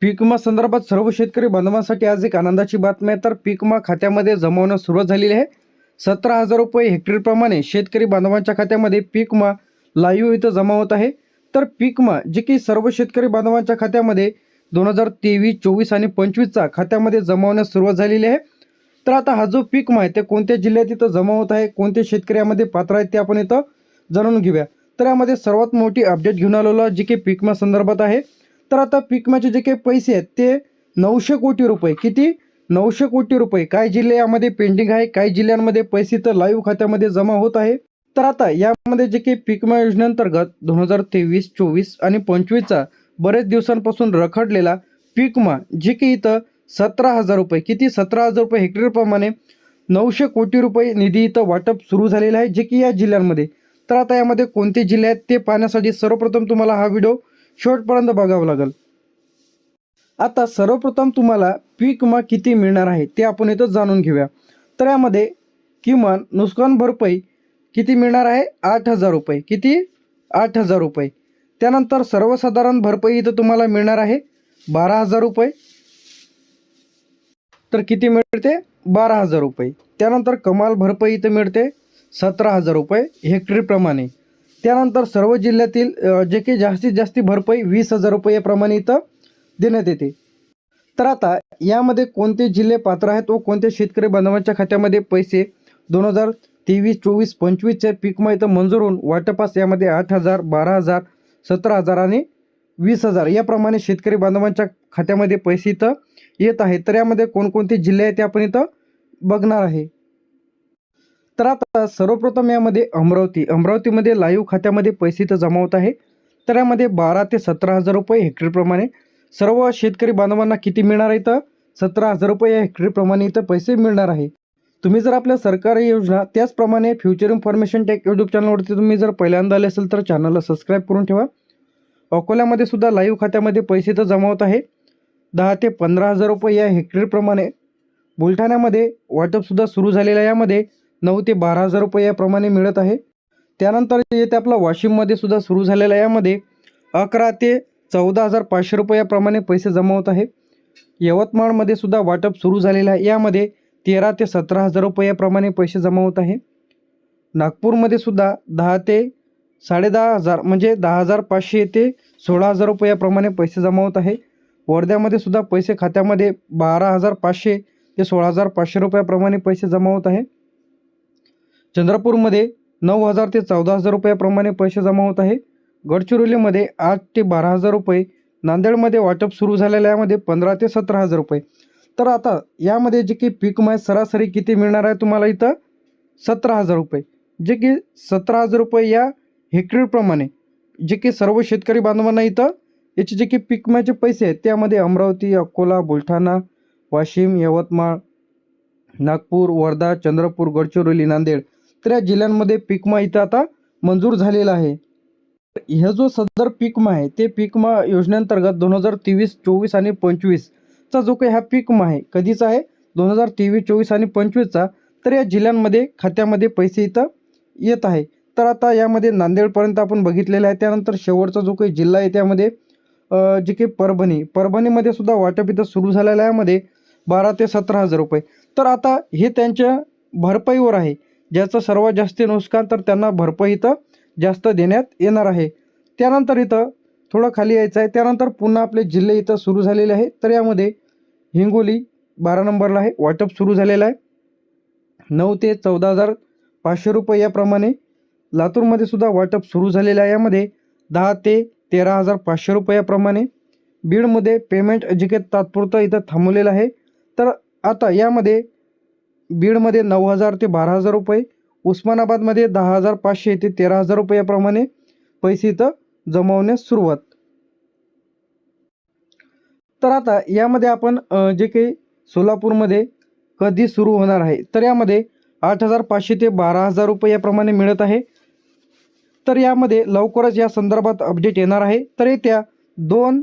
पीक विमा संदर्भात सर्व शेतकरी बांधवांसाठी आज एक आनंदाची बातमी आहे। तर पीक विमा खात्यामध्ये जमा होण्यास सुरुवात झालेली आहे। 17,000 रुपये हेक्टरप्रमाणे शेतकरी बांधवांच्या खात्यामध्ये पीक विमा लाईव्ह इथं जमा होत आहे। तर पीक विमा जे की सर्व शेतकरी बांधवांच्या खात्यामध्ये 2023, 24 आणि 25चा खात्यामध्ये जमा होण्यास सुरुवात झालेली आहे। तर आता हा जो पीक विमा आहे ते कोणत्या जिल्ह्यात इथं जमा होत आहे, कोणते शेतकरी यामध्ये पात्र आहेत ते आपण इथं जाणून घेऊया। तर यामध्ये सर्वात मोठी अपडेट घेऊन आलेलो आहे जी की पीक विमा संदर्भात आहे। तर आता पीक विम्याचे जे काही पैसे आहेत ते 900 कोटी रुपये, किती 900 कोटी रुपये काही जिल्हे यामध्ये पेंडिंग आहे, काही जिल्ह्यांमध्ये पैसे तर लाईव्ह खात्यामध्ये जमा होत आहे। तर आता यामध्ये जे काही पीक विमा योजनेअंतर्गत 2023, 24 आणि 25चा बरेच दिवसांपासून रखडलेला पीक विमा जे की इथं 17,000 रुपये, किती 17,000 रुपये हेक्टरप्रमाणे 900 कोटी रुपये निधी इथं वाटप सुरू झालेलं आहे जे की या जिल्ह्यांमध्ये। तर आता यामध्ये कोणते जिल्हे आहेत ते पाहण्यासाठी सर्वप्रथम तुम्हाला हा व्हिडिओ शेवटपर्यंत बघावं लागेल। आता सर्वप्रथम तुम्हाला पीक विमा किती मिळणार आहे ते आपण इथं जाणून घेऊया। तर यामध्ये किमान नुकसान भरपाई किती मिळणार आहे, 8,000 रुपये, किती 8,000 रुपये। त्यानंतर सर्वसाधारण भरपाई इथं तुम्हाला मिळणार आहे 12,000 रुपये, तर किती मिळते 12,000 रुपये। त्यानंतर कमाल भरपाई इथं मिळते 17,000 रुपये हेक्टरप्रमाणे। त्यानंतर सर्व जिल्ह्यातील जे काही जास्तीत जास्त भरपाई 20,000 रुपये प्रमाणे इथं देण्यात येते। तर आता यामध्ये कोणते जिल्हे पात्र आहेत व कोणत्या शेतकरी बांधवांच्या खात्यामध्ये पैसे 2023, 24, 25चे पीक विमा इथं मंजूर होऊन वाटपास यामध्ये 8,000, 12,000, 17,000 आणि 20,000 याप्रमाणे शेतकरी बांधवांच्या खात्यामध्ये पैसे इथं येत आहेत। तर यामध्ये कोणकोणते जिल्हे आहेत ते आपण इथं बघणार आहे। तर आता सर्वप्रथम यामध्ये अमरावतीमध्ये लाईव्ह खात्यामध्ये पैसे इथं जमा होत आहे। तर यामध्ये 12 ते 17,000 रुपये हेक्टरप्रमाणे सर्व शेतकरी बांधवांना किती मिळणार आहे, तर 17,000 रुपये या हेक्टरप्रमाणे इथं पैसे मिळणार आहे। तुम्ही जर आपल्या सरकारी योजना त्याचप्रमाणे फ्युचर इन्फॉर्मेशन टेक यूट्यूब चॅनलवरती तुम्ही जर पहिल्यांदा आले असेल तर चॅनलला सबस्क्राईब करून ठेवा। अकोल्यामध्ये सुद्धा लाईव्ह खात्यामध्ये पैसे इथं जमा होत आहे 10 ते 15,000 रुपये या हेक्टरप्रमाणे। बुलढाण्यामध्ये वाटपसुद्धा सुरू झालेलं आहे, यामध्ये 9 ते 12,000 रुपये याप्रमाणे मिळत आहे। त्यानंतर येथे आपला वाशिममध्ये सुद्धा सुरू झालेला आहे, यामध्ये 11 ते 14,500 रुपये याप्रमाणे पैसे जमा होत आहे। यवतमाळमध्ये सुद्धा वाटप सुरू झालेलं आहे, यामध्ये 13 ते 17,000 रुपये याप्रमाणे पैसे जमा होत आहे। नागपूरमध्ये सुद्धा 10 ते 10,500 म्हणजे 10,500 ते 16,000 रुपये याप्रमाणे पैसे जमा होत आहे। वर्ध्यामध्ये सुद्धा पैसे खात्यामध्ये 12,500 ते 16,500 रुपयाप्रमाणे पैसे जमा होत आहे। चंद्रपूरमध्ये 9,000 ते 14,000 रुपयाप्रमाणे पैसे जमा होत आहे। गडचिरोलीमध्ये 8 ते 12,000 रुपये। नांदेडमध्ये वाटप सुरू झालेल्या यामध्ये 15 ते 17,000 रुपये। तर आता यामध्ये जे की पीक विमा सरासरी किती मिळणार आहे तुम्हाला इथं 17,000 रुपये, जे की 17,000 रुपये या हेक्टरप्रमाणे जे की सर्व शेतकरी बांधवांना इथं याचे जे की पीक विम्याचे पैसे आहेत त्यामध्ये अमरावती, अकोला, बुलढाणा, वाशिम, यवतमाळ, नागपूर, वर्धा, चंद्रपूर, गडचिरोली, नांदेड तर या जिल्ह्यांमध्ये पीक विमा इथं आता मंजूर झालेला आहे। ह्या जो सदर पीक विमा आहे ते पीक विमा योजनेअंतर्गत 2023, 24 आणि 25चा जो काही हा पीक विमा आहे कधीचा आहे 2023, 24 आणि 25चा, तर या जिल्ह्यांमध्ये खात्यामध्ये पैसे इथं येत आहे। तर आता यामध्ये नांदेडपर्यंत आपण बघितलेलं आहे। त्यानंतर शेवटचा जो काही जिल्हा आहे त्यामध्ये जे काही परभणीमध्ये सुद्धा वाटप इथं सुरू झालेलं आहे, यामध्ये 12 ते 17,000 रुपये। तर आता हे त्यांच्या भरपाईवर आहे, ज्याचं सर्वात जास्त नुकसान तर त्यांना भरपाई इथं जास्त देण्यात येणार आहे। त्यानंतर इथं थोडं खाली यायचं आहे, त्यानंतर पुन्हा आपले जिल्हे इथं सुरू झालेले आहे। तर यामध्ये हिंगोली 12 नंबरला आहे, वाटप सुरू झालेलं आहे 9 ते 14,500 रुपये याप्रमाणे। लातूरमध्ये सुद्धा वाटप सुरू झालेलं आहे, यामध्ये 10 ते 13,500 रुपये याप्रमाणे। बीडमध्ये पेमेंट जे काही तात्पुरतं इथं थांबवलेलं आहे। तर आता यामध्ये बीडमध्ये 9,000 ते 12,000 रुपये, उस्मानाबादमध्ये 10,500 ते 13,000 रुपये याप्रमाणे पैसे इथं जमवण्यास सुरुवात। तर आता यामध्ये आपण जे काही सोलापूरमध्ये कधी सुरू होणार आहे तर यामध्ये 8,500 ते 12,000 रुपये याप्रमाणे मिळत आहे। तर यामध्ये लवकरच या संदर्भात अपडेट येणार आहे। तर येत्या 2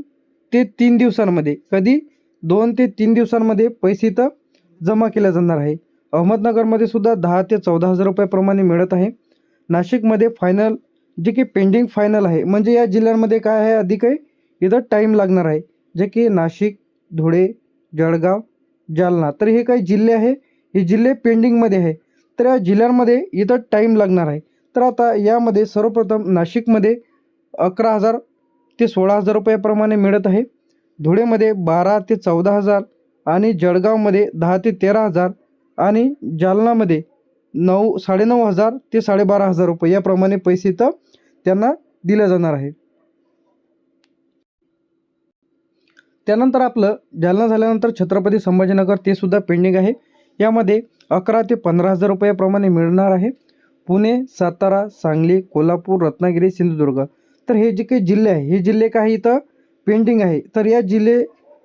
ते 3 दिवसांमध्ये, कधी 2 ते 3 दिवसांमध्ये पैसे इथं जमा केले जाणार आहे। अहमदनगरमध्ये सुद्धा 10 ते 14,000 रुपयाप्रमाणे मिळत आहे। नाशिकमध्ये फायनल जे की पेंडिंग फायनल आहे, म्हणजे या जिल्ह्यांमध्ये काय आहे अधिक आहे इथं टाईम लागणार आहे। जे की नाशिक, धुळे, जळगाव, जालना, तर हे काही जिल्हे आहे, हे जिल्हे पेंडिंगमध्ये आहे. तर या जिल्ह्यांमध्ये इथं टाईम लागणार आहे. तर आता यामध्ये सर्वप्रथम नाशिकमध्ये 11,000 ते 16,000 रुपयाप्रमाणे मिळत आहे. धुळेमध्ये 12 ते 14,000 आणि जळगावमध्ये 10 ते 13,000 आणि जालनामध्ये 9,500 ते 12,500 रुपये याप्रमाणे पैसे तर त्यांना दिले जाणार आहे. त्यानंतर आपलं जालना झाल्यानंतर छत्रपती संभाजीनगर ते सुद्धा पेंडिंग आहे. यामध्ये 11 ते 15,000 रुपयाप्रमाणे मिळणार आहे. पुणे, सातारा, सांगली, कोल्हापूर, रत्नागिरी, सिंधुदुर्ग, तर हे जे काही जिल्हे आहे, हे जिल्हे काही इथं पेंडिंग आहे. तर या जिल्हे,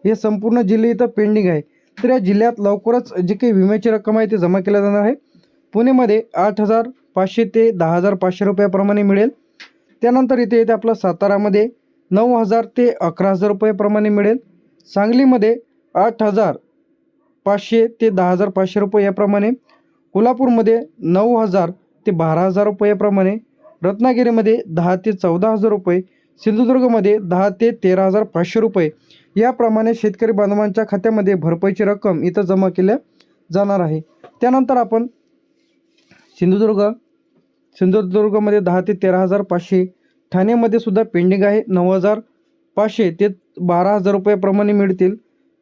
हे संपूर्ण जिल्हे इथं पेंडिंग आहे. तर या जिल्ह्यात लवकरच जे काही विम्याची रक्कम आहे ते जमा केल्या जाणार आहे. पुणेमध्ये 8,500 ते 10,500 रुपयाप्रमाणे मिळेल. त्यानंतर इथे येते आपलं सातारामध्ये 9,000 ते 11,000 रुपयाप्रमाणे मिळेल. सांगलीमध्ये 8,500 ते 10,500 रुपये याप्रमाणे. कोल्हापूरमध्ये 9,000 ते 12,000 रुपयाप्रमाणे. रत्नागिरीमध्ये 10 ते 14,000 रुपये. सिंधुदुर्गमध्ये 10 ते 13,500 रुपये याप्रमाणे शेतकरी बांधवांच्या खात्यामध्ये भरपाईची रक्कम इथं जमा केल्या जाणार आहे. त्यानंतर आपण सिंधुदुर्गमध्ये 10 ते 13,500. ठाण्यामध्ये सुद्धा पेंडिंग आहे, 9,500 ते 12,000 रुपयाप्रमाणे मिळतील.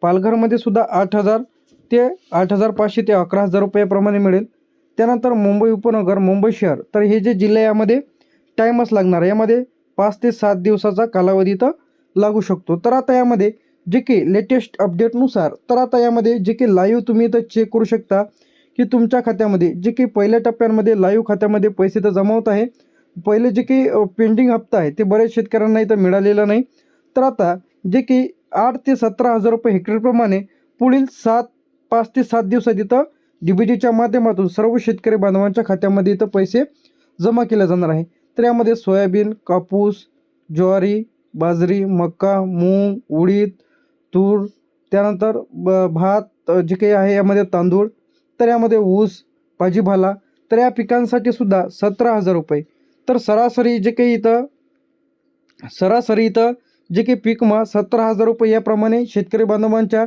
पालघरमध्ये सुद्धा 8,000 ते 8,500 ते 11,000 रुपयाप्रमाणे मिळेल. त्यानंतर मुंबई उपनगर, मुंबई शहर, तर हे जे जिल्हे यामध्ये टाईमच लागणार आहे. यामध्ये 5 ते 7 दिवसाचा कालावधी इथं लागू शकतो. तर आता यामध्ये जे की लेटेस्ट अपडेटनुसार, तर आता यामध्ये जे की लाईव्ह तुम्ही इथं चेक करू शकता की तुमच्या खात्यामध्ये जे की पहिल्या टप्प्यांमध्ये लाईव्ह खात्यामध्ये पैसे तर जमा होत आहे. पहिले जे की पेंडिंग हप्ता आहे ते बरेच शेतकऱ्यांना इथं मिळालेला नाही. तर आता जे की 8 ते 17,000 रुपये हेक्टरप्रमाणे पुढील 5 ते 7 दिवसात इथं DBTच्या माध्यमातून सर्व शेतकरी बांधवांच्या खात्यामध्ये इथं पैसे जमा केले जाणार आहे. तर यामध्ये सोयाबीन, कापूस, ज्वारी, बाजरी, मका, मूग, उडीद, तूर, त्यानंतर भात जे काही आहे, यामध्ये तांदूळ, तर यामध्ये ऊस, भाजीपाला, तर या पिकांसाठी सुद्धा 17,000 रुपये. तर सरासरी इथं जे काही पीक विमा 17,000 रुपये याप्रमाणे शेतकरी बांधवांच्या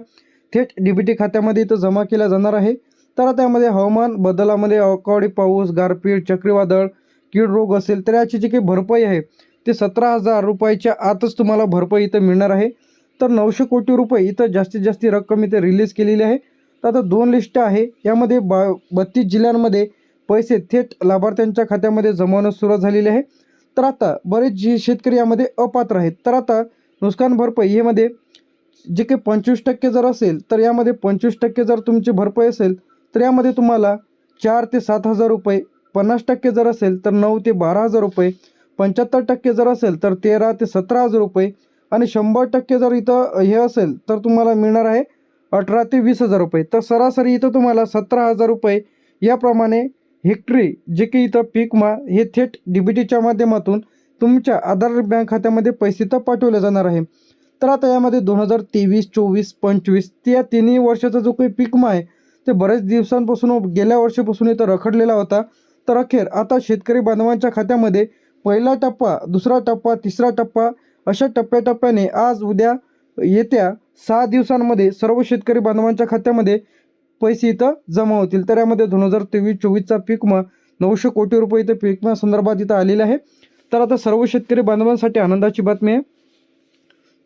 थेट DBT खात्यामध्ये इथं जमा केला जाणार आहे. तर त्यामध्ये हवामान बदलामध्ये अवकाळी पाऊस, गारपीट, चक्रीवादळ, कीड रोग असेल, तर याची जी काही भरपाई आहे ते 17,000 रुपयाच्या आतच तुम्हाला भरपाई इथं मिळणार आहे. तर 900 कोटी रुपये इथं जास्तीत जास्त रक्कम इथे रिलीज केलेली आहे. तर आता 2 लिस्ट आहे, यामध्ये 32 जिल्ह्यांमध्ये पैसे थेट लाभार्थ्यांच्या खात्यामध्ये जमवणं सुरुवात झालेली आहे. तर आता बरेच जे शेतकरी यामध्ये अपात्र आहेत. तर आता नुकसान भरपाई यामध्ये जे काही 25% जर असेल, तर यामध्ये 25% जर तुमची भरपाई असेल तर यामध्ये तुम्हाला 4 ते 7,000 रुपये. 50% जर असेल तर 9 ते 12,000 रुपये. 75% जर असेल तर 13 ते 17,000 रुपये आणि 100% जर इथं हे असेल तर तुम्हाला मिळणार आहे 18 ते 20,000 रुपये. तर सरासरी इथं तुम्हाला 17,000 रुपये याप्रमाणे हेक्टरी जे की इथं पीक विमा हे थेट DBTच्या माध्यमातून तुमच्या आधार बँक खात्यामध्ये पैसे तर पाठवले जाणार आहे. तर आता यामध्ये 2023, 24, 25 या तिन्ही वर्षाचा जो काही पीक विमा आहे ते बरेच दिवसांपासून, गेल्या वर्षापासून इथं रखडलेला होता. तर अखेर आता शेतकरी बांधवांच्या खात्यामध्ये पहिला टप्पा, दुसरा टप्पा, तिसरा टप्पा अशा टप्प्याटप्प्याने आज उद्या येत्या 6 दिवसांमध्ये सर्व शेतकरी बांधवांच्या खात्यामध्ये पैसे इथं जमा होतील. तर यामध्ये 2023-24चा पीक विमा 900 कोटी रुपये इथं पीक विमा संदर्भात इथं आलेले आहे. तर आता सर्व शेतकरी बांधवांसाठी आनंदाची बातमी आहे.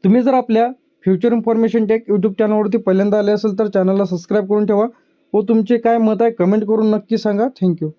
तुम्ही जर आपल्या फ्युचर इन्फॉर्मेशन टेक यूट्यूब चॅनलवरती पहिल्यांदा आले असेल तर चॅनलला सबस्क्राईब करून ठेवा व तुमचे काय मत आहे कमेंट करून नक्की सांगा. थँक्यू.